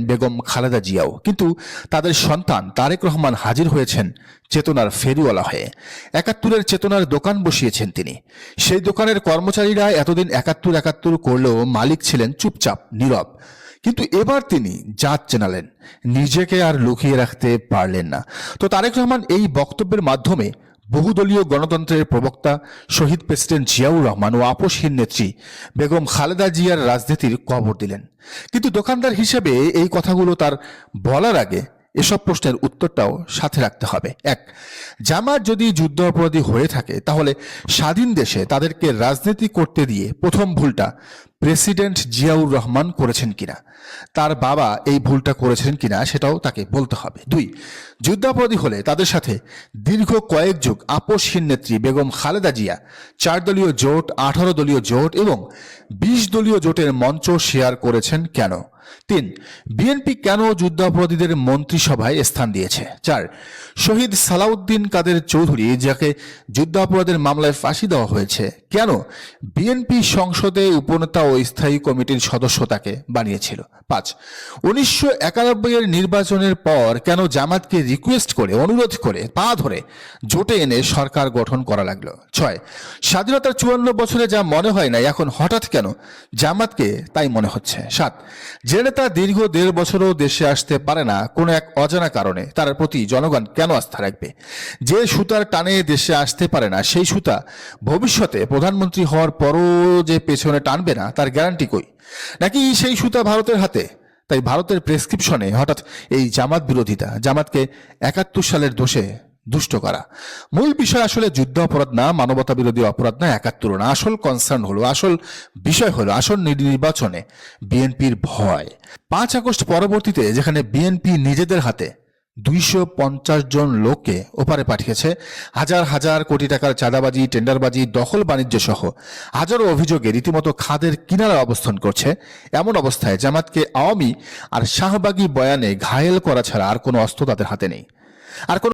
Begum Khaleda Xiao, কিন্তু তাদের সন্তান তারেক রহমান হাজির হয়েছেন চেতনার ফেরিওয়ালা হয়ে। ৭১-এর চেতনার দোকান বসিয়েছেন তিনি। সেই দোকানের কর্মচারীরা এতদিন ৭১ করলেও মালিক ছিলেন চুপচাপ নীরব, কিন্তু এবার তিনি জাত চেনালেন, নিজেকে আর লুকিয়ে রাখতে পারলেন না। তো তারেক রহমান এই বক্তব্যের মাধ্যমে বহুদলীয় গণতন্ত্রের প্রবক্তা শহীদ প্রেসিডেন্ট জিয়াউর রহমান ও আপসহীন নেত্রী বেগম খালেদা জিয়ার রাজনীতির কবর দিলেন। কিন্তু দোকানদার হিসেবে এই কথাগুলো তার বলার আগে এসব প্রশ্নের উত্তরটাও সাথে রাখতে হবে। এক, জামাত যদি যুদ্ধ অপরাধী হয়ে থাকে, তাহলে স্বাধীন দেশে তাদেরকে রাজনীতি করতে দিয়ে প্রথম ভুলটা প্রেসিডেন্ট জিয়াউর রহমান করেছেন কিনা, তার বাবা এই ভুলটা করেছেন কিনা সেটাও তাকে বলতে হবে। দুই, যুদ্ধাপরাধী হলে তাদের সাথে দীর্ঘ কয়েক যুগ আপসহীন নেত্রী বেগম খালেদা জিয়া 4 দলীয় জোট, 18 দলীয় জোট এবং 20 দলীয় জোটের মঞ্চ শেয়ার করেছেন কেন? 3, বিএনপি কেন যুদ্ধাপরাধীদের মন্ত্রিসভায় স্থান দিয়েছে? 4, শহীদ সালাউদ্দিন কাদের চৌধুরী, যাকে যুদ্ধাপরাধের মামলায় ফাঁসি দেওয়া হয়েছে, কেন বিএনপি সংসদে উপনেতা ও স্থায়ী কমিটির সদস্য তাকে বানিয়েছিল? 5, 1991-এর নির্বাচনের পর কেন জামাতকে রিকোয়েস্ট করে, অনুরোধ করে, পা ধরে জোটে এনে সরকার গঠন করা লাগলো? 6, স্বাধীনতার 54 বছরে যা মনে হয় না এখন হঠাৎ কেন জামাতকে তাই মনে হচ্ছে? 7, যে নেতা দীর্ঘ 1.5 বছরও দেশে আসতে পারে না কোনো এক অজানা কারণে, তার প্রতি জনগণ কেন আস্থা রাখবে? যে সুতার টানে দেশে আসতে পারে না, সেই সুতা ভবিষ্যতে প্রধানমন্ত্রী হওয়ার পরও যে পেছনে টানবে না, তার গ্যারান্টি কই? নাকি সেই সুতা ভারতের হাতে? তাই ভারতের প্রেসক্রিপশনে হঠাৎ এই জামাত বিরোধিতা, জামাতকে ৭১ সালের দোষে দুষ্ট করা? মূল বিষয় আসলে যুদ্ধ অপরাধ না, মানবতা বিরোধী অপরাধ না, ৭১ না। আসল কনসার্ন হলো, আসল বিষয় হলো আসল নির্বাচনে বিএনপির ভয়। 5 আগস্ট পরবর্তীতে যেখানে বিএনপি নিজেদের হাতে 250 জন লোককে ওপারে পাঠিয়েছে, হাজার হাজার কোটি টাকার চাঁদাবাজি, টেন্ডারবাজি, দখল বাণিজ্য সহ হাজারো অভিযোগে রীতিমতো খাদের কিনারা অবস্থান করছে, এমন অবস্থায় জামাতকে আওয়ামী আর শাহবাগী বয়ানে ঘায়েল করা ছাড়া আর কোনো অস্ত্র তাদের হাতে নেই। আর